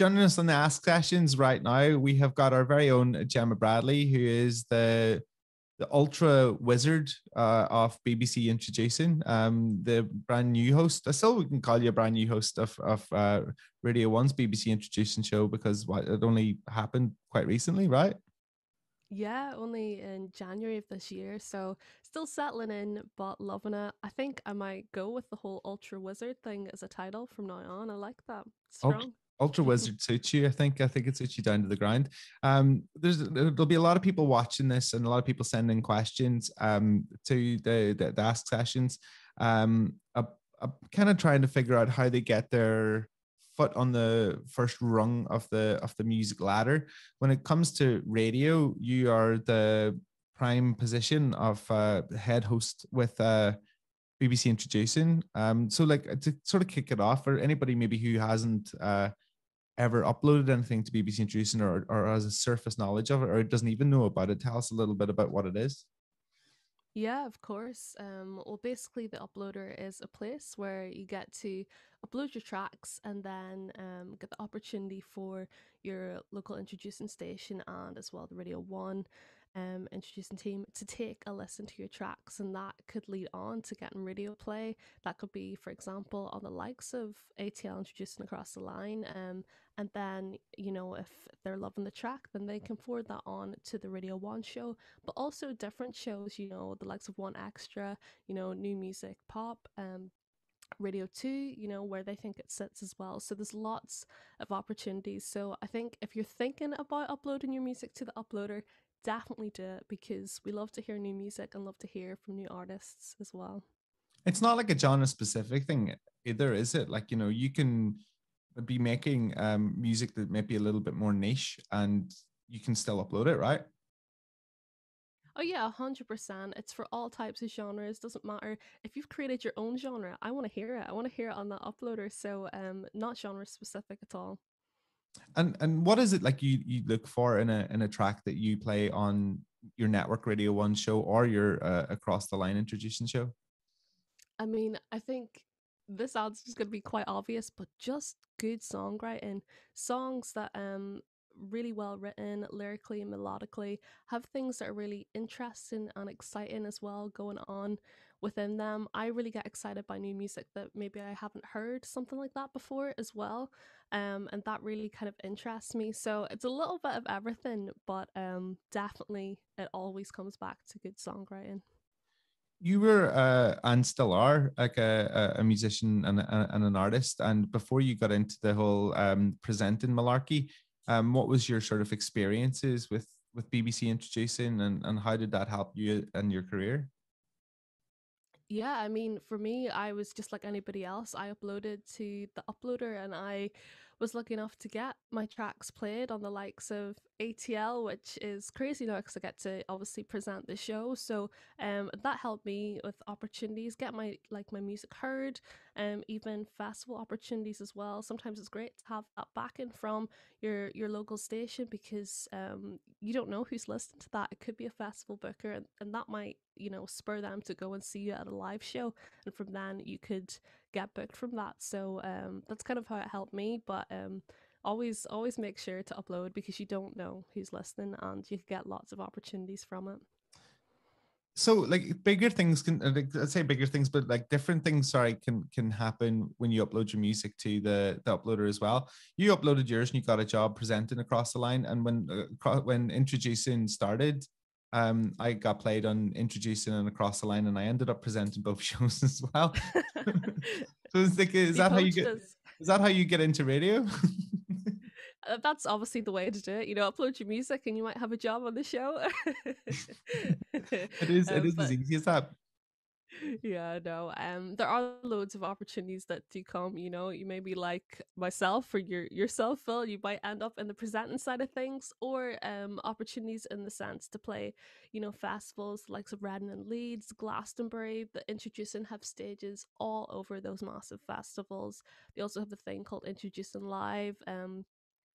joining us on the Ask Sessions right now, we have got our very own Gemma Bradley, who is the ultra wizard of BBC Introducing, the brand new host. I still we can call you a brand new host of Radio One's BBC Introducing show because it only happened quite recently, right? Yeah, only in January of this year, so still settling in, but loving it. I think I might go with the whole Ultra Wizard thing as a title from now on. I like that. Ultra, Strong. Ultra Wizard suits you. I think it suits you down to the ground. There'll be a lot of people watching this and a lot of people sending questions to the Ask Sessions. Kind of trying to figure out how they get their foot on the first rung of the music ladder. When it comes to radio, you are the prime position of head host with BBC Introducing. So like to sort of kick it off, for anybody maybe who hasn't ever uploaded anything to BBC Introducing or has a surface knowledge of it or doesn't even know about it, tell us a little bit about what it is. Yeah, of course. Well, basically, the uploader is a place where you get to upload your tracks and then get the opportunity for your local introducing station and as well the Radio 1 introducing team to take a listen to your tracks. And that could lead on to getting radio play. That could be, for example, on the likes of ATL introducing across the line. And then, if they're loving the track, then they can forward that on to the Radio 1 show, but also different shows, the likes of One Extra, New Music Pop, Radio 2, where they think it sits as well. So there's lots of opportunities. So I think if you're thinking about uploading your music to the uploader, definitely do it because we love to hear new music and love to hear from new artists as well. It's not like a genre specific thing either, is it? Like, you can be making music that may be a little bit more niche and you can still upload it, right? Oh yeah, 100%. It's for all types of genres. Doesn't matter if you've created your own genre. I want to hear it. I want to hear it on that uploader. So not genre specific at all. And what is it like you look for in a track that you play on your network Radio One show or your across the line introducing show? I mean, I think this answer is going to be quite obvious, but just good songwriting, songs that really well written lyrically and melodically, have things that are really interesting and exciting as well going on within them. I really get excited by new music that maybe I haven't heard something like that before as well. And that really kind of interests me. So it's a little bit of everything, but definitely it always comes back to good songwriting. You were and still are like a musician and an artist. And before you got into the whole presenting malarkey, what was your sort of experiences with BBC introducing and how did that help you in your career? Yeah, I mean, for me, I was just like anybody else. I uploaded to the uploader and I was lucky enough to get my tracks played on the likes of ATL, which is crazy now because I get to obviously present the show. So that helped me with opportunities, get my music heard, even festival opportunities as well. Sometimes it's great to have that backing from your local station because you don't know who's listening to that. It could be a festival booker and that might spur them to go and see you at a live show, and from then you could get booked from that. So that's kind of how it helped me, but always make sure to upload because you don't know who's listening and you could get lots of opportunities from it. So like bigger things can like, I'd say bigger things, but like different things, sorry, can happen when you upload your music to the uploader as well. You uploaded yours and you got a job presenting across the line, and when introducing started, I got played on introducing and across the line, and I ended up presenting both shows as well. So it's like, You poached us. is that how you get into radio? That's obviously the way to do it. Upload your music and you might have a job on the show. It is as But easy as that. yeah, no. There are loads of opportunities that do come. You may be like myself or yourself, Phil. You might end up in the presenting side of things, or opportunities in the sense to play, festivals like Reading and Leeds, Glastonbury. The Introducing have stages all over those massive festivals. They also have the thing called Introducing Live.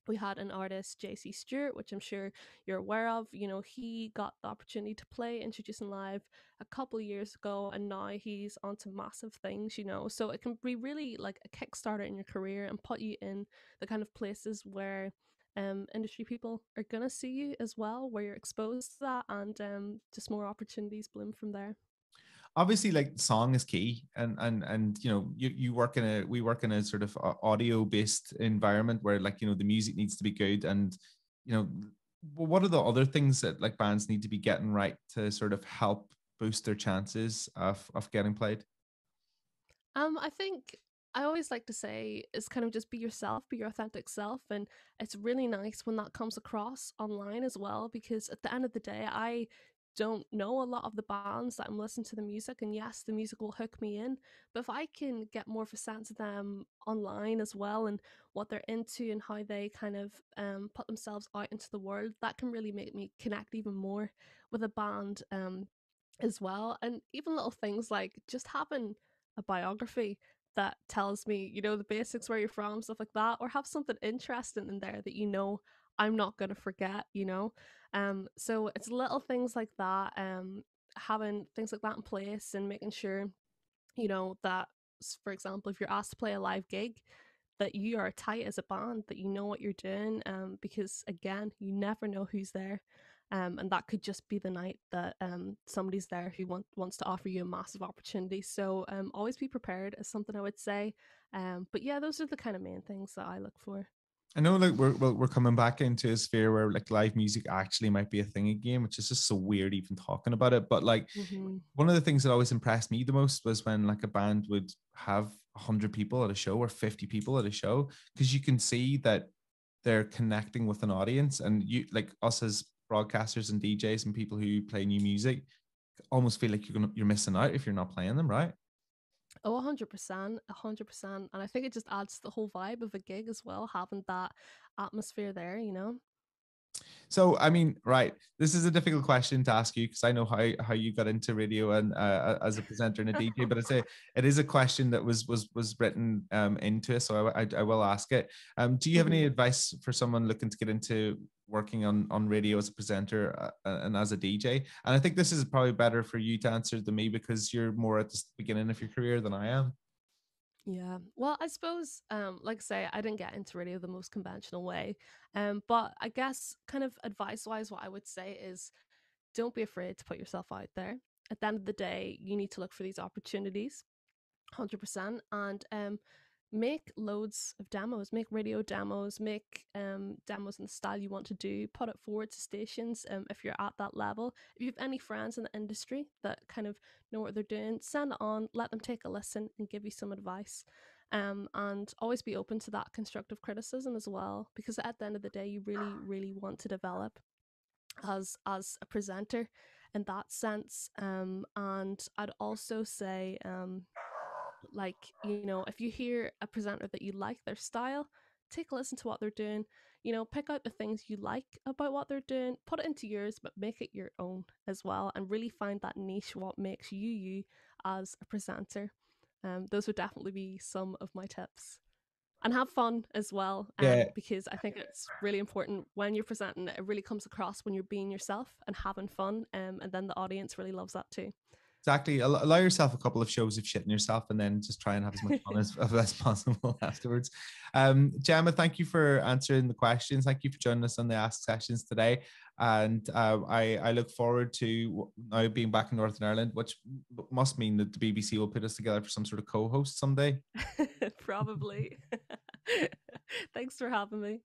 We had an artist, JC Stewart, which I'm sure you're aware of. You know, he got the opportunity to play Introducing Live a couple of years ago, and now he's onto massive things, you know. So it can be really like a kickstarter in your career and put you in the kind of places where industry people are going to see you as well, where you're exposed to that, and just more opportunities bloom from there. Obviously, like, song is key, and you know, you work in a we work in a sort of audio based environment where, like, you know, the music needs to be good. And you know, what are the other things that like bands need to be getting right to sort of help boost their chances of getting played? I think I always like to say is kind of just be yourself, be your authentic self, and it's really nice when that comes across online as well. Because at the end of the day, I don't know a lot of the bands that I'm listening to the music, and yes, the music will hook me in. But if I can get more of a sense of them online as well, and what they're into and how they kind of put themselves out into the world, that can really make me connect even more with a band. As well. And even little things like just having a biography that tells me, you know, the basics, where you're from, stuff like that, or have something interesting in there that, you know, I'm not going to forget, you know. So it's little things like that, having things like that in place and making sure, you know, that, for example, if you're asked to play a live gig, that you are tight as a band, that you know what you're doing, because again, you never know who's there. And that could just be the night that somebody's there who wants to offer you a massive opportunity. So always be prepared is something I would say. But yeah, those are the kind of main things that I look for. I know, like, we're coming back into a sphere where like live music actually might be a thing again, which is just so weird even talking about it. But like, Mm-hmm. one of the things that always impressed me the most was when like a band would have 100 people at a show or 50 people at a show, because you can see that they're connecting with an audience. And you, like, us as broadcasters and DJs and people who play new music, almost feel like you're missing out if you're not playing them, right? Oh, 100%, 100%. And I think it just adds to the whole vibe of a gig as well, having that atmosphere there, you know? So, I mean, right, this is a difficult question to ask you because I know how you got into radio and as a presenter and a DJ, but it is a question that was written into it, so I will ask it. Do you have any Mm-hmm. advice for someone looking to get into working on radio as a presenter and as a DJ? And I think this is probably better for you to answer than me because you're more at the beginning of your career than I am. Yeah. Well, I suppose, like I say, I didn't get into radio the most conventional way. But I guess kind of advice wise, what I would say is don't be afraid to put yourself out there. At the end of the day, you need to look for these opportunities. 100%. And make loads of demos, make radio demos, make demos in the style you want to do, put it forward to stations if you're at that level. If you have any friends in the industry that kind of know what they're doing, send it on, let them take a listen and give you some advice. And always be open to that constructive criticism as well, because at the end of the day, you really, really want to develop as a presenter in that sense. And I'd also say, like, you know, if you hear a presenter that you like their style, take a listen to what they're doing. You know, pick out the things you like about what they're doing, put it into yours, but make it your own as well, and really find that niche, what makes you you as a presenter. Those would definitely be some of my tips. And have fun as well, Yeah, because I think it's really important when you're presenting. It really comes across when you're being yourself and having fun, and then the audience really loves that too. exactly. Allow yourself a couple of shows of shitting yourself, and then just try and have as much fun as possible afterwards. Gemma, thank you for answering the questions. Thank you for joining us on the Ask sessions today. And I look forward to now being back in Northern Ireland, which must mean that the BBC will put us together for some sort of co-host someday. Probably. Thanks for having me.